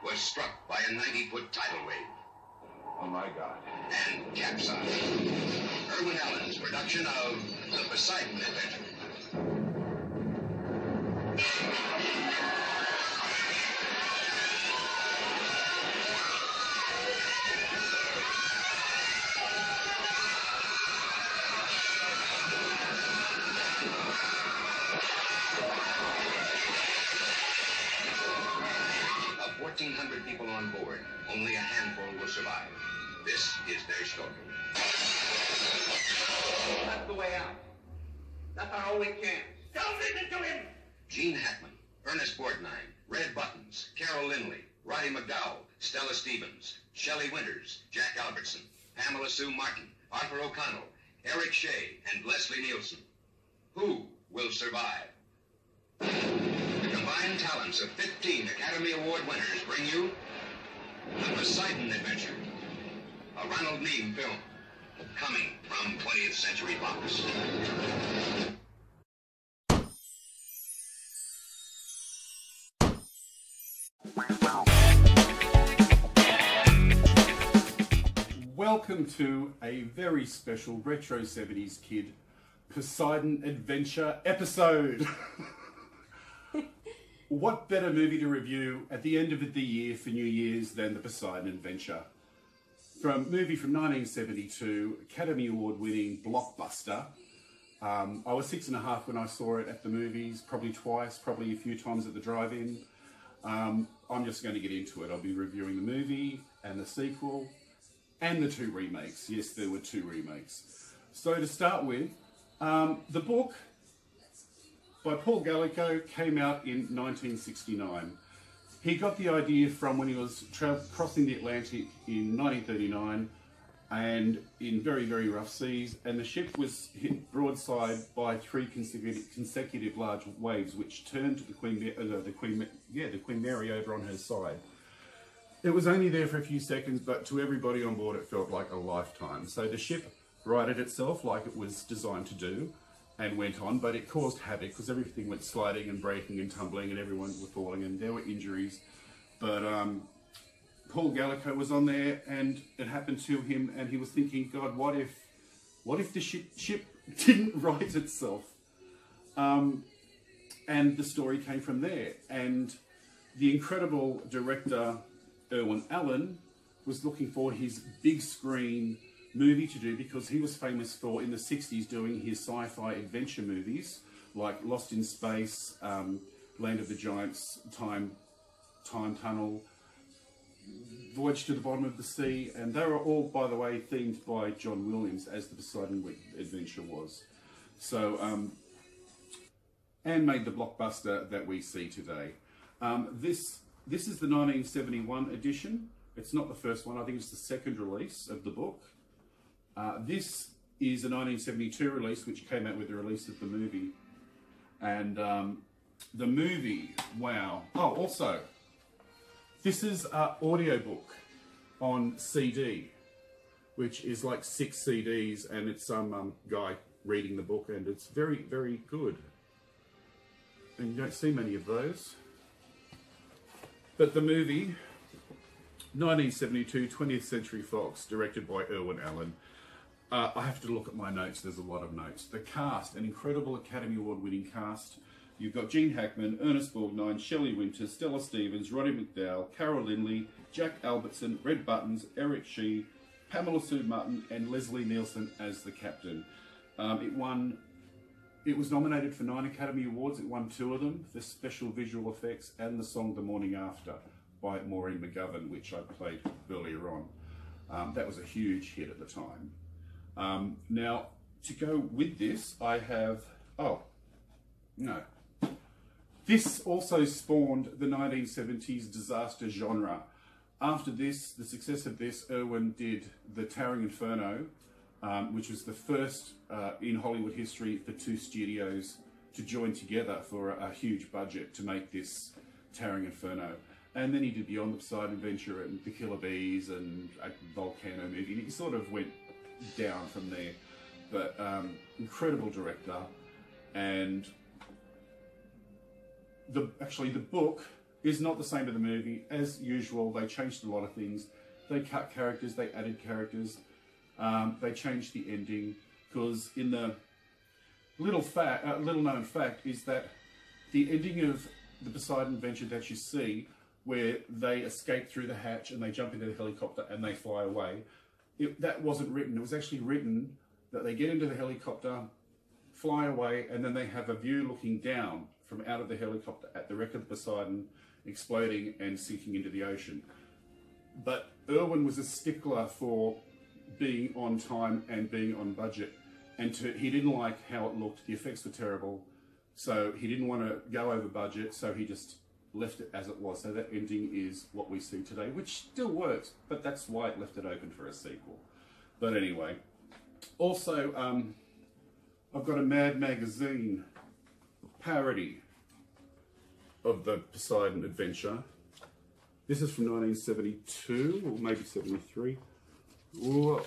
was struck by a 90-foot tidal wave. Oh my God. And capsized. Irwin Allen's production of The Poseidon Adventure. Of 1,400 people on board, only a handful will survive. This is their story. That's the way out. That's our only chance. Don't listen to him! Gene Hackman, Ernest Borgnine, Red Buttons, Carol Lindley, Roddy McDowell, Stella Stevens, Shelley Winters, Jack Albertson, Pamela Sue Martin, Arthur O'Connell, Eric Shea, and Leslie Nielsen. Who will survive? The combined talents of 15 Academy Award winners bring you The Poseidon Adventure, a Ronald Neame film, coming from 20th Century Fox. Welcome to a very special Retro 70s Kid Poseidon Adventure episode. What better movie to review at the end of the year for New Year's than The Poseidon Adventure? Movie from 1972, Academy Award winning blockbuster. I was 6.5 when I saw it at the movies, probably twice, probably a few times at the drive-in. I'm just going to get into it. I'll be reviewing the movie and the sequel and the 2 remakes. Yes, there were 2 remakes. So to start with, the book by Paul Gallico came out in 1969. He got the idea from when he was crossing the Atlantic in 1939 and in very, very rough seas, and the ship was hit broadside by 3 consecutive large waves, which turned the Queen Mary over on her side. It was only there for a few seconds, but to everybody on board it felt like a lifetime. So the ship righted itself like it was designed to do and went on, but it caused havoc because everything went sliding and breaking and tumbling and everyone was falling and there were injuries. But Paul Gallico was on there and it happened to him and he was thinking, God, what if the ship didn't right itself? And the story came from there. And the incredible director, Irwin Allen, was looking for his big screen movie to do because he was famous for, in the 60s, doing his sci-fi adventure movies like Lost in Space, Land of the Giants, Time Tunnel, Voyage to the Bottom of the Sea, and they were all, by the way, themed by John Williams, as the Poseidon Adventure was. So, and made the blockbuster that we see today. This is the 1971 edition. It's not the first one. I think it's the second release of the book. This is a 1972 release, which came out with the release of the movie. And the movie, wow. Oh, also, this is an audiobook on CD, which is like 6 CDs, and it's some guy reading the book, and it's very, very good. And you don't see many of those. But the movie, 1972, 20th Century Fox, directed by Irwin Allen. I have to look at my notes, there's a lot of notes. The cast, an incredible Academy Award winning cast. You've got Gene Hackman, Ernest Borgnine, Shelley Winters, Stella Stevens, Roddy McDowell, Carol Lindley, Jack Albertson, Red Buttons, Eric Shea, Pamela Sue Martin, and Leslie Nielsen as the captain. It was nominated for 9 Academy Awards. It won 2 of them, for special visual effects and the song The Morning After by Maureen McGovern, which I played earlier on. That was a huge hit at the time. Now, to go with this, I have, this also spawned the 1970s disaster genre. After this, the success of this, Irwin did The Towering Inferno, which was the first in Hollywood history for 2 studios to join together for a huge budget to make this Towering Inferno. And then he did Beyond the Poseidon Adventure and The Killer Bees and a Volcano movie, and he sort of went down from there. But incredible director, and actually the book is not the same to the movie. As usual, they changed a lot of things. They cut characters, they added characters, they changed the ending, because in the little known fact is that the ending of the Poseidon Adventure that you see, where they escape through the hatch and they jump into the helicopter and they fly away, that wasn't written. It was actually written that they get into the helicopter, fly away, and then they have a view looking down from out of the helicopter at the wreck of the Poseidon exploding and sinking into the ocean. But Irwin was a stickler for being on time and being on budget, and he didn't like how it looked. The effects were terrible, so he didn't want to go over budget, so he just left it as it was. So that ending is what we see today, which still works, but that's why it left it open for a sequel. But anyway, also I've got a Mad Magazine parody of the Poseidon Adventure. This is from 1972, or maybe 73. Ooh.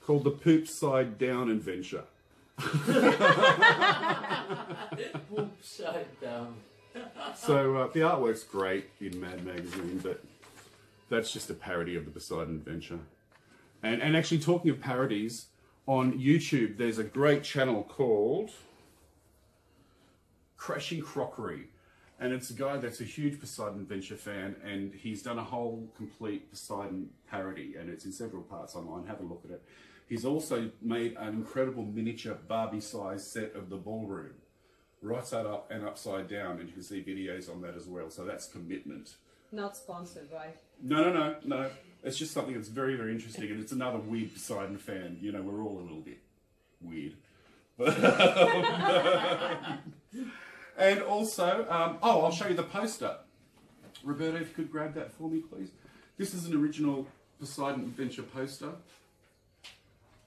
Called the Poop Side Down Adventure. Poop side down. So the artwork's great in Mad Magazine, but that's just a parody of the Poseidon Adventure. And actually, talking of parodies, on YouTube there's a great channel called Crashing Crockery. And it's a guy that's a huge Poseidon Adventure fan, and he's done a whole complete Poseidon parody, and it's in several parts online. Have a look at it. He's also made an incredible miniature Barbie-sized set of the ballroom, right side up and upside down, and you can see videos on that as well. So that's commitment. Not sponsored, right? No. It's just something that's very, very interesting, and it's another weird Poseidon fan. You know, we're all a little bit weird. And also, I'll show you the poster. Roberto, if you could grab that for me, please. This is an original Poseidon Adventure poster.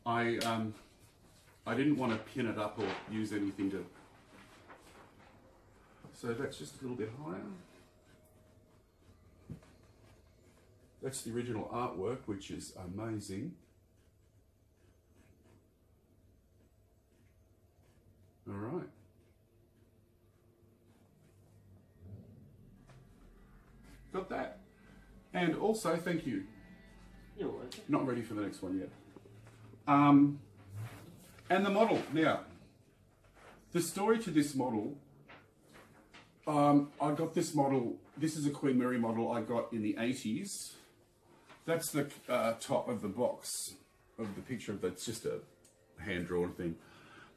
I didn't want to pin it up or use anything to... So that's just a little bit higher. That's the original artwork, which is amazing. All right. Got that. And also, thank you. You're welcome. Not ready for the next one yet. And the model. Now, the story to this model, I got this model, this is a Queen Mary model I got in the 80s. That's the top of the box of the picture. That's just a hand-drawn thing.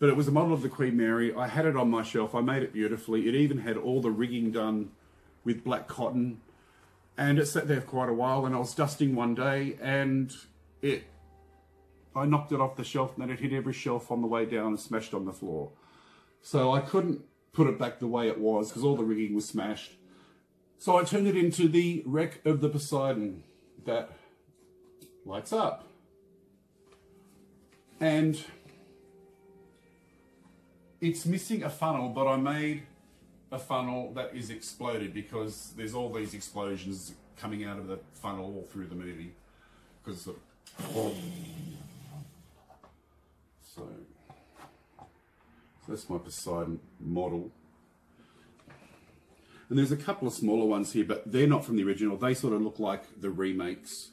But it was a model of the Queen Mary. I had it on my shelf. I made it beautifully. It even had all the rigging done with black cotton. And it sat there for quite a while, and I was dusting one day, and I knocked it off the shelf, and then it hit every shelf on the way down and smashed on the floor. So I couldn't put it back the way it was, because all the rigging was smashed. So I turned it into the wreck of the Poseidon that lights up. And it's missing a funnel, but I made a funnel that is exploded, because there's all these explosions coming out of the funnel all through the movie. Because so that's my Poseidon model. And there's a couple of smaller ones here, but they're not from the original. They sort of look like the remakes.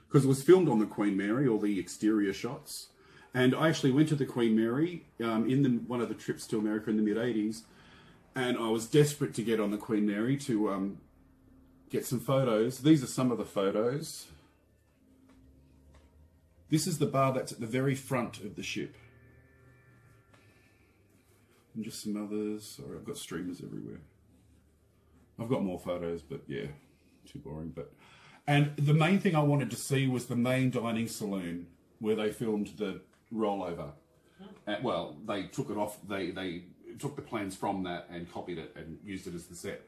Because it was filmed on the Queen Mary, all the exterior shots. And I actually went to the Queen Mary in one of the trips to America in the mid-80s. And I was desperate to get on the Queen Mary to get some photos. These are some of the photos. This is the bar that's at the very front of the ship. And just some others. Sorry, I've got streamers everywhere. I've got more photos, but yeah, too boring. And the main thing I wanted to see was the main dining saloon where they filmed the rollover. Well, they took it off, they took the plans from that and copied it and used it as the set.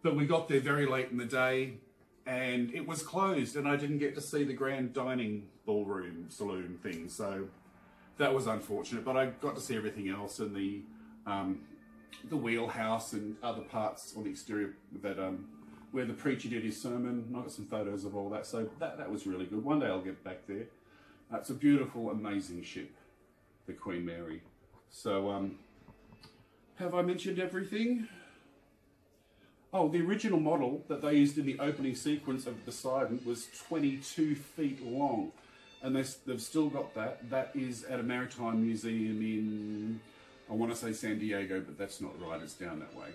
But we got there very late in the day and it was closed, and I didn't get to see the grand dining ballroom saloon thing. So that was unfortunate, but I got to see everything else, and the wheelhouse and other parts on the exterior that where the preacher did his sermon. I got some photos of all that, so that was really good. One day I'll get back there. It's a beautiful, amazing ship, the Queen Mary. So, have I mentioned everything? Oh, the original model that they used in the opening sequence of Poseidon was 22 feet long. And they've still got that. That is at a maritime museum in, I want to say San Diego, but that's not right. It's down that way.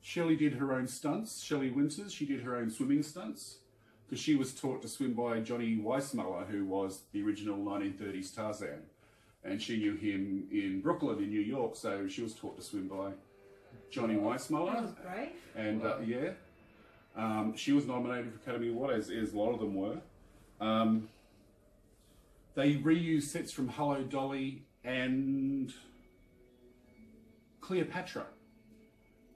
Shelley did her own stunts. Shelley Winters, she did her own swimming stunts because she was taught to swim by Johnny Weissmuller, who was the original 1930s Tarzan. And she knew him in Brooklyn in New York, so she was taught to swim by Johnny Weissmuller. That was brave. And she was nominated for Academy Award, as a lot of them were. They reused sets from Hello Dolly and Cleopatra.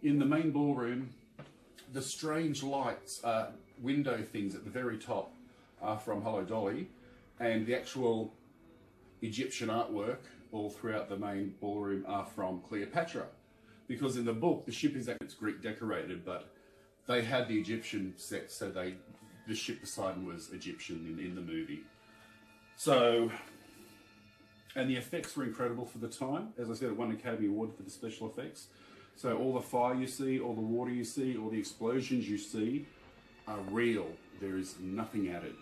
In the main ballroom, the strange lights, window things at the very top are from Hello Dolly, and the actual Egyptian artwork all throughout the main ballroom are from Cleopatra. Because in the book, the ship is Greek decorated, but they had the Egyptian set, so the ship Poseidon was Egyptian in the movie. So, and the effects were incredible for the time. As I said, it won an Academy Award for the special effects. So all the fire you see, all the water you see, all the explosions you see are real. There is nothing added.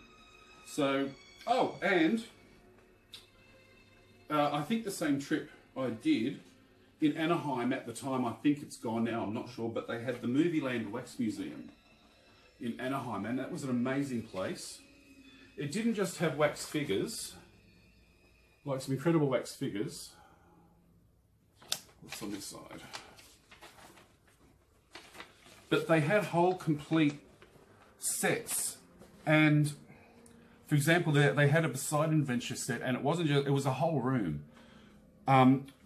So, oh, and I think the same trip I did in Anaheim at the time, I think it's gone now, I'm not sure, but they had the Movieland Wax Museum in Anaheim, and that was an amazing place. It didn't just have wax figures, like some incredible wax figures. What's on this side? But they had whole complete sets, and for example, they had a Poseidon Adventure set, and it wasn't just, it was a whole room.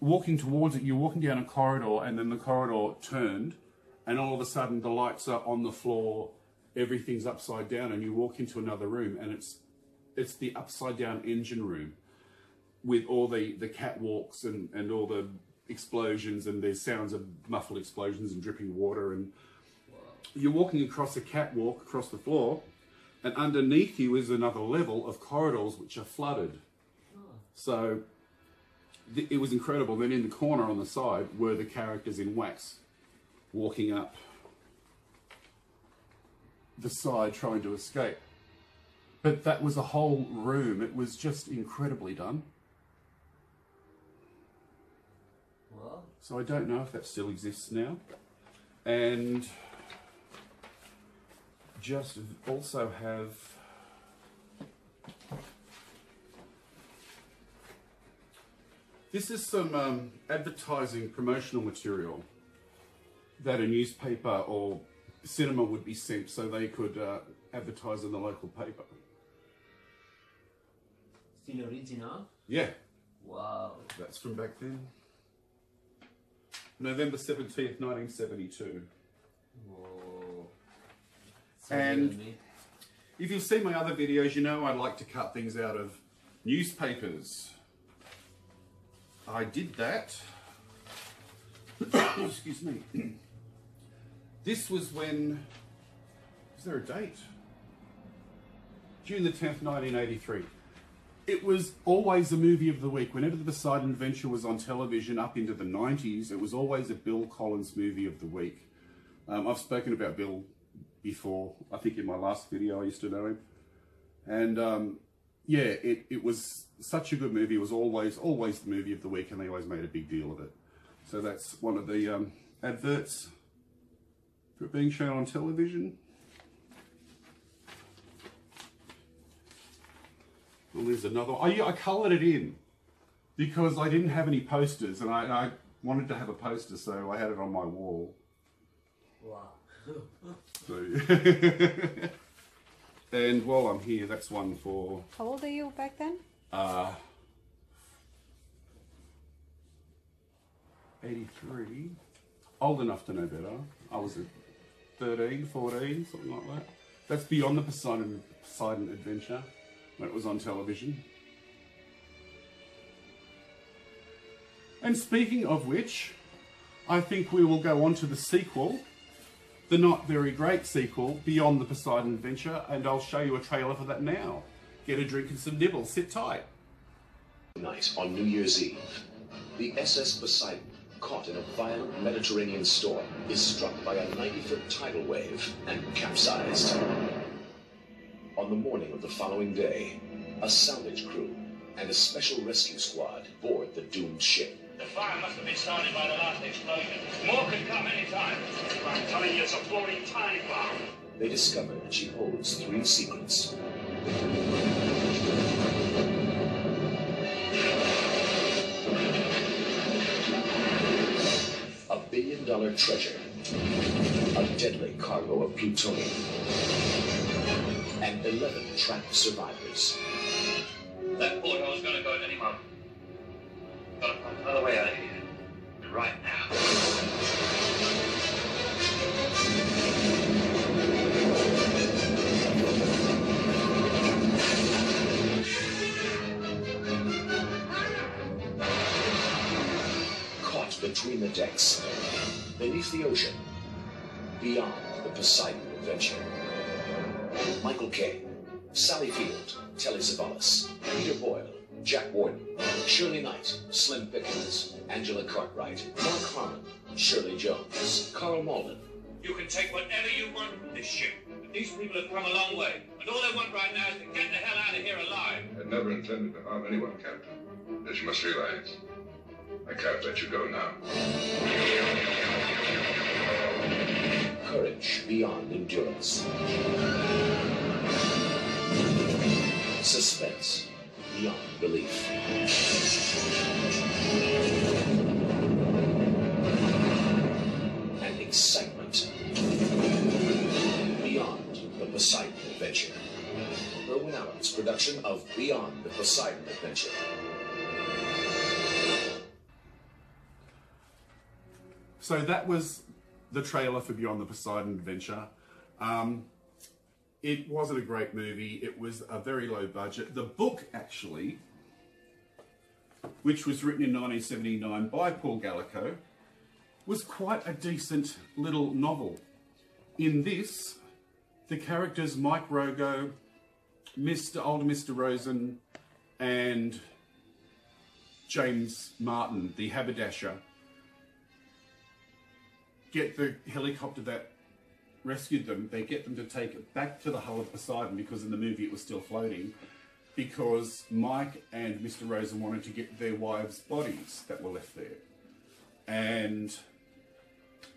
Walking towards it, you're walking down a corridor, and then the corridor turned, and all of a sudden the lights are on the floor, everything's upside down, and you walk into another room, and it's the upside down engine room with all the catwalks and all the explosions, and there's sounds of muffled explosions and dripping water, and you're walking across a catwalk across the floor, and underneath you is another level of corridors which are flooded. So it was incredible. Then in the corner on the side were the characters in wax walking up the side trying to escape. But that was a whole room. It was just incredibly done. What? So I don't know if that still exists now. And just also have this is some advertising promotional material that a newspaper or cinema would be sent so they could advertise in the local paper. Still original? Yeah. Wow. That's from back then. November 17th, 1972. Whoa. And if you've seen my other videos, you know I like to cut things out of newspapers. I did that. Excuse me. This was when, is there a date? June the 10th, 1983. It was always the movie of the week. Whenever the Poseidon Adventure was on television up into the 90s, it was always a Bill Collins movie of the week. I've spoken about Bill before. I think in my last video I used to know him. And yeah, it was such a good movie. It was always the movie of the week, and they always made a big deal of it. So that's one of the adverts for it being shown on television. Well, there's another one. I coloured it in because I didn't have any posters, and I wanted to have a poster, so I had it on my wall. Wow. So and while I'm here, that's one for... How old are you back then? 83. Old enough to know better. I was at 13, 14, something like that. That's beyond the Poseidon Adventure, when it was on television. And speaking of which, I think we will go on to the sequel, the not very great sequel, Beyond the Poseidon Adventure, and I'll show you a trailer for that now. Get a drink and some nibbles, sit tight. Night on New Year's Eve, the SS Poseidon, caught in a violent Mediterranean storm, is struck by a 90-foot tidal wave and capsized. On the morning of the following day, a salvage crew and a special rescue squad board the doomed ship. The fire must have been started by the last explosion. More could come any time. I'm telling you, it's a floating time bomb. They discover that she holds 3 secrets. A billion-dollar treasure, a deadly cargo of plutonium, and 11 trapped survivors. That porthole's gonna go at any moment. Gotta find another way out of here. Right now. Caught between the decks, beneath the ocean, beyond the Poseidon Adventure. Michael Caine, Sally Field, Telly Savalas, Peter Boyle, Jack Warden, Shirley Knight, Slim Pickens, Angela Cartwright, Mark Harmon, Shirley Jones, Carl Malden. You can take whatever you want from this ship. But these people have come a long way. And all they want right now is to get the hell out of here alive. I never intended to harm anyone, Captain. But you must relax. I can't let you go now. Courage beyond endurance. Suspense beyond belief. And excitement beyond the Poseidon Adventure. Irwin Allen's production of Beyond the Poseidon Adventure. So that was the trailer for Beyond the Poseidon Adventure. It wasn't a great movie. It was a very low budget. The book, actually, which was written in 1979 by Paul Gallico, was quite a decent little novel. In this, the characters Mike Rogo, older Mr. Rosen, and James Martin, the haberdasher, get the helicopter that rescued them. They get them to take it back to the hull of Poseidon, because in the movie it was still floating, because Mike and Mr. Rosen wanted to get their wives' bodies that were left there. And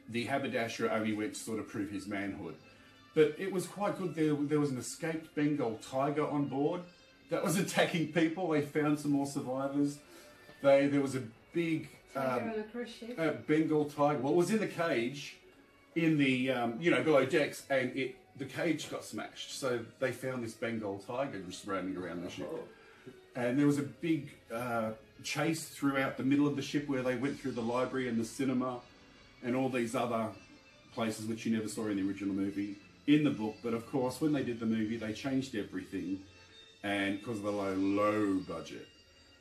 the haberdasher only went to sort of prove his manhood. But it was quite good. There was an escaped Bengal tiger on board that was attacking people. They found some more survivors. There was a big Bengal tiger. Well, it was in the cage, in the below decks, and the cage got smashed. So they found this Bengal tiger just roaming around the ship. And there was a big chase throughout the middle of the ship, where they went through the library and the cinema and all these other places which you never saw in the original movie in the book. But of course, when they did the movie, they changed everything, and because of the low budget.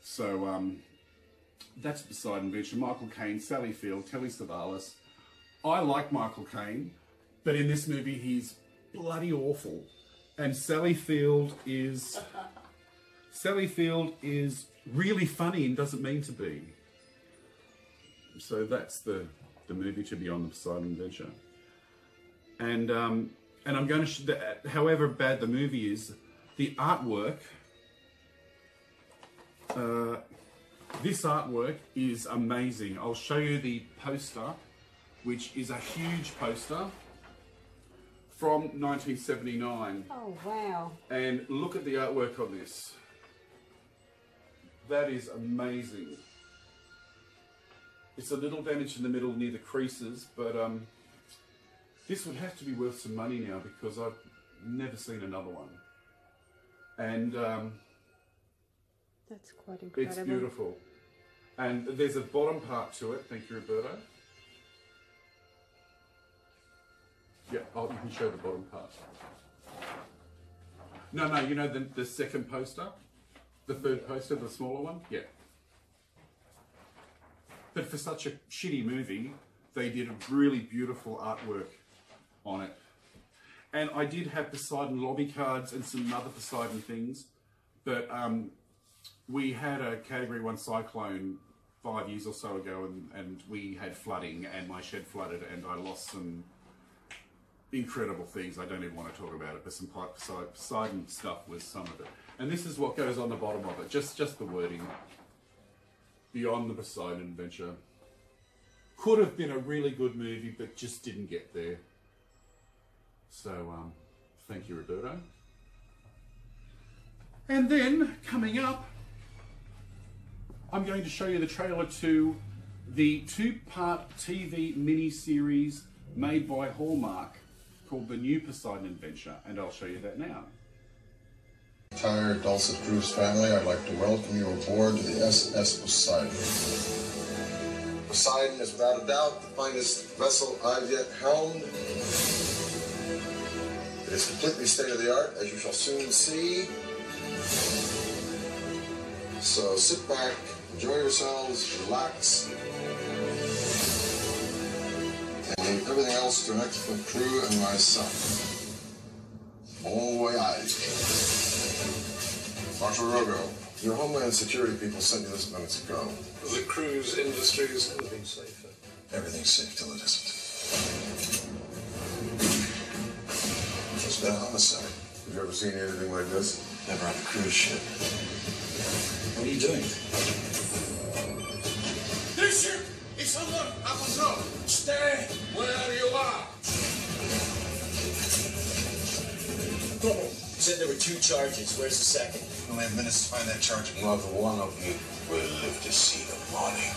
So that's Poseidon Adventure. Michael Caine, Sally Field, Telly Savalas. I like Michael Caine, but in this movie he's bloody awful. And Sally Field is really funny and doesn't mean to be. So that's the movie to Beyond the Poseidon Adventure. And I'm going to, however bad the movie is, the artwork, this artwork is amazing. I'll show you the poster, which is a huge poster from 1979. Oh, wow. And look at the artwork on this. That is amazing. It's a little damaged in the middle near the creases, but this would have to be worth some money now, because I've never seen another one. And that's quite incredible. It's beautiful. And there's a bottom part to it. Thank you, Roberto. Yeah, you can show the bottom part. No, you know the second poster? The third poster, the smaller one? Yeah. But for such a shitty movie, they did a really beautiful artwork on it. And I did have Poseidon lobby cards and some other Poseidon things, but we had a Category 1 cyclone 5 years or so ago, and we had flooding, and my shed flooded, and I lost some incredible things. I don't even want to talk about it, but some Poseidon stuff was some of it. And this is what goes on the bottom of it, just the wording. Beyond the Poseidon Adventure. Could have been a really good movie, but just didn't get there. So, thank you, Roberto. And then, coming up, I'm going to show you the trailer to the 2-part TV mini-series made by Hallmark called The New Poseidon Adventure, and I'll show you that now. Entire Dulcet Cruise family, I'd like to welcome you aboard to the SS Poseidon. Poseidon is without a doubt the finest vessel I've yet helmed. It is completely state-of-the-art, as you shall soon see. So sit back, enjoy yourselves, relax, and leave everything else to an excellent crew and myself. Bon voyage. Marshal Rogo, your Homeland Security people sent you this minutes ago. The cruise industry has never been safer. Everything's safe till it isn't. It's been a homicide. Have you ever seen anything like this? Never on a cruise ship. What are you doing? This ship is under control. Stay where you are. Said there were 2 charges. Where's the second? We only have minutes to find that charge. Not one of you will live to see the morning.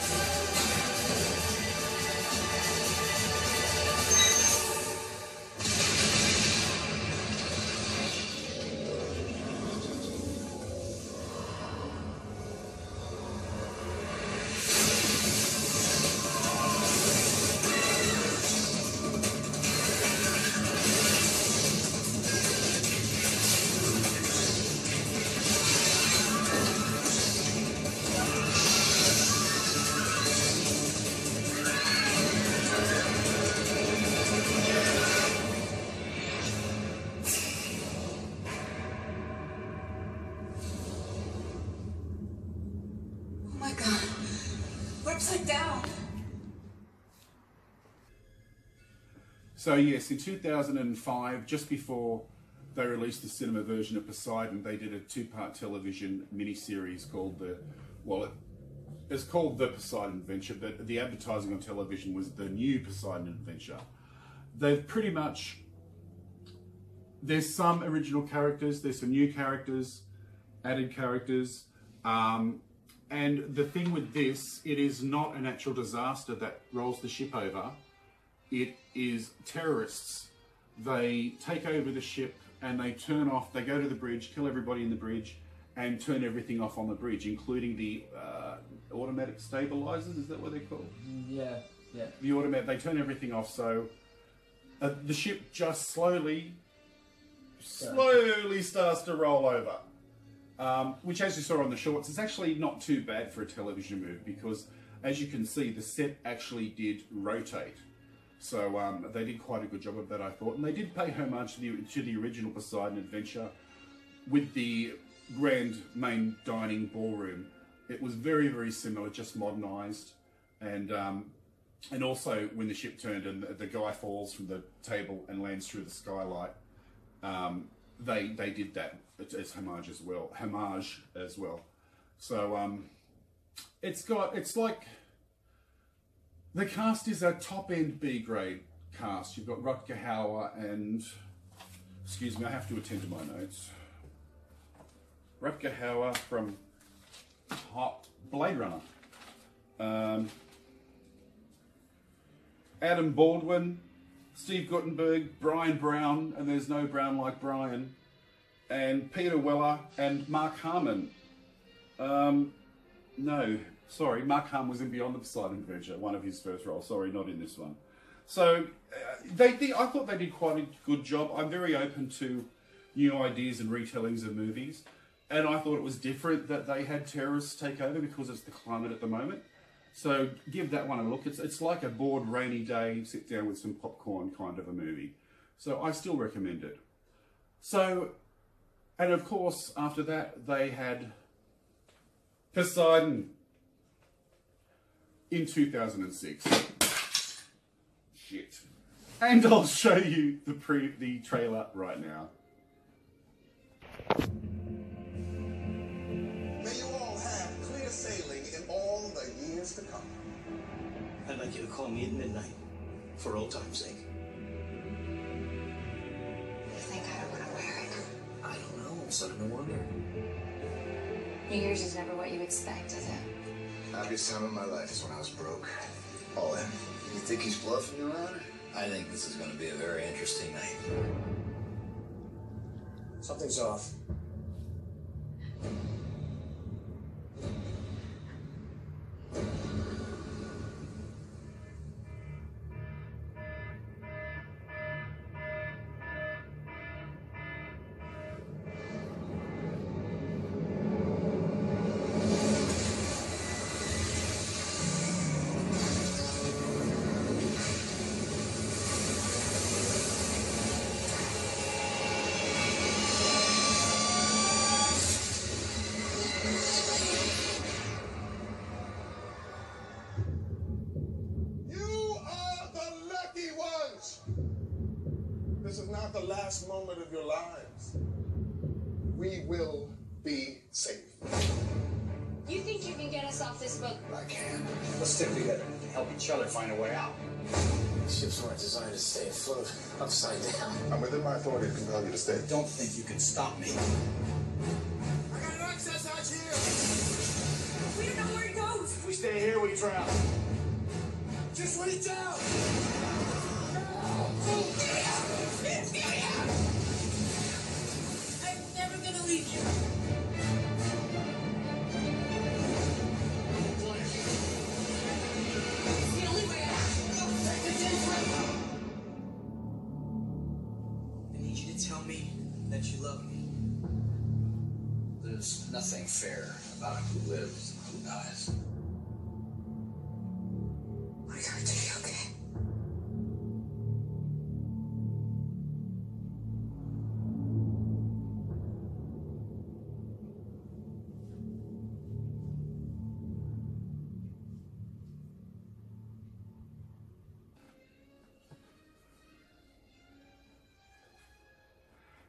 So yes, in 2005, just before they released the cinema version of Poseidon, they did a 2-part television miniseries called it's called The Poseidon Adventure, but the advertising on television was The New Poseidon Adventure. They've pretty much, there's some original characters, there's some new characters, added characters, and the thing with this, it is not a natural disaster that rolls the ship over. It is terrorists. They take over the ship and they turn off, they go to the bridge, kill everybody in the bridge, and turn everything off on the bridge, including the automatic stabilizers, is that what they're called? Yeah. The automatic, they turn everything off, so the ship just slowly starts to roll over. Which, as you saw on the shorts, is actually not too bad for a television movie, because as you can see, the set actually did rotate. So they did quite a good job of that, I thought. And they did pay homage to the original Poseidon Adventure with the grand main dining ballroom. It was very, very similar, just modernised. And also when the ship turned and the guy falls from the table and lands through the skylight, they did that as homage as well. So it's like, the cast is a top-end B-grade cast. You've got Rutger Hauer and, excuse me, I have to attend to my notes. Rutger Hauer from Blade Runner. Adam Baldwin, Steve Guttenberg, Brian Brown, and there's no Brown like Brian, and Peter Weller and Mark Harmon. No. Sorry, Mark Harmon was in Beyond the Poseidon Adventure, one of his first roles. Sorry, not in this one. So, I thought they did quite a good job. I'm very open to new ideas and retellings of movies. And I thought it was different that they had terrorists take over because it's the climate at the moment. So, give that one a look. It's like a bored, rainy day, sit down with some popcorn kind of a movie. So I still recommend it. So, and of course, after that, they had Poseidon in 2006. Shit. And I'll show you the trailer right now. May you all have clear sailing in all the years to come. I'd like you to call me at midnight, for old time's sake. You think I don't want to wear it? I don't know, son, no wonder. New Year's is never what you expect, is it? Happiest time of my life is when I was broke. All in. You think he's bluffing, Your Honor? I think this is going to be a very interesting night. Something's off. You are the lucky ones. This is not the last moment of your lives. We will be safe. You think you can get us off this boat? I can. Let's stick together and help each other find a way out. Ships weren't designed to stay afloat upside down. I'm within my authority to compel you to stay. Don't think you can stop me. I got an access hatch here. We don't know where it goes. If we stay here, we drown. Just reach out. I'm never gonna leave you. It's the only way out. I need you to tell me that you love me. There's nothing fair about who lives and who dies. We're going to be okay.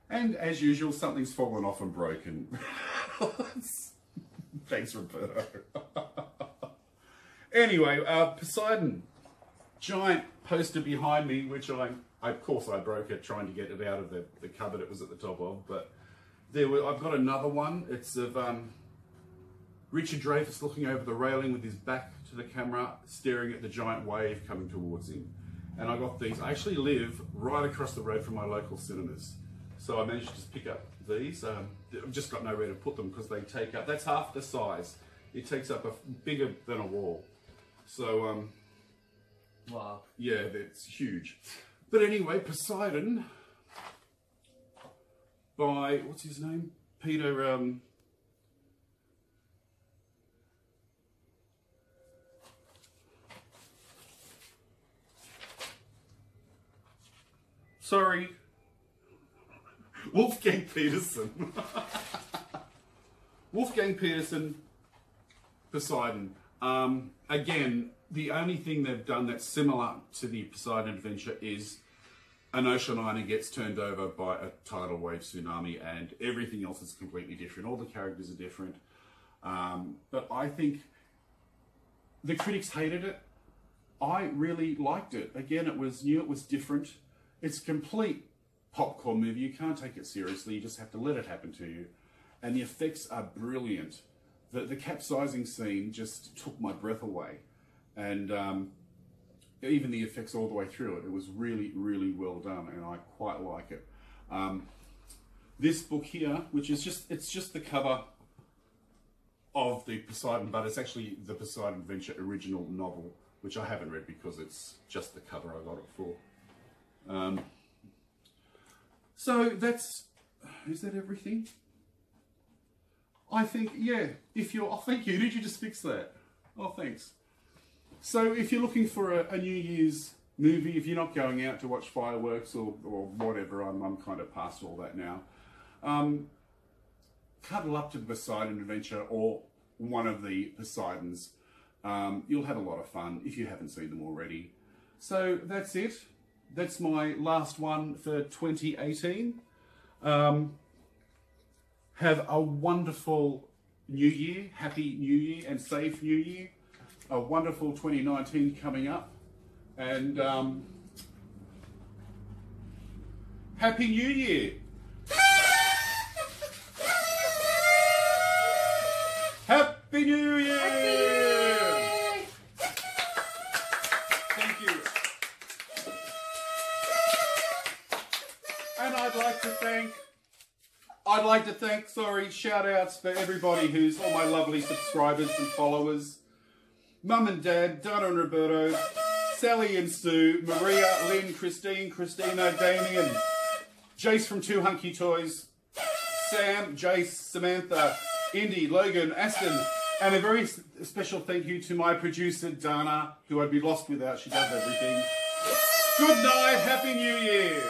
And as usual, something's fallen off and broken. Thanks, Roberto. Anyway, Poseidon. Giant poster behind me, which of course I broke it trying to get it out of the cupboard it was at the top of. But I've got another one. It's of Richard Dreyfuss looking over the railing with his back to the camera, staring at the giant wave coming towards him. And I got these. I actually live right across the road from my local cinemas. So I managed to just pick up these. I've just got nowhere to put them because they take up, that's half the size. It takes up bigger than a wall. So, Wow. yeah, it's huge. But anyway, Poseidon by, what's his name? Peter, sorry. Wolfgang Peterson. Wolfgang Peterson, Poseidon. Again, the only thing they've done that's similar to the Poseidon Adventure is an ocean liner gets turned over by a tidal wave tsunami, and everything else is completely different. All the characters are different. But I think the critics hated it. I really liked it. Again, it was new, it was different. It's complete popcorn movie. You can't take it seriously. You just have to let it happen to you. And the effects are brilliant. The capsizing scene just took my breath away. And even the effects all the way through it was really, really well done, and I quite like it. This book here, which is it's just the cover of the Poseidon, but it's actually the Poseidon Adventure original novel, which I haven't read because it's just the cover I got it for. So is that everything? I think, yeah, oh, thank you, did you just fix that? Oh, thanks. So if you're looking for a New Year's movie. If you're not going out to watch fireworks or whatever, I'm kind of past all that now. Cuddle up to the Poseidon Adventure or one of the Poseidons. You'll have a lot of fun if you haven't seen them already. So that's it. That's my last one for 2018. Have a wonderful New Year. Happy New Year and safe New Year. A wonderful 2019 coming up. And Happy New Year. Happy New Year! Happy New Year! Thank you. And I'd like to thank, shout outs for everybody who's all my lovely subscribers and followers. Mum and Dad, Donna and Roberto, Sally and Sue, Maria, Lynn, Christine, Christina, Damien, Jace from Two Hunky Toys, Sam, Jace, Samantha, Indy, Logan, Aston, and a very special thank you to my producer, Dana, who I'd be lost without. She does everything. Good night. Happy New Year.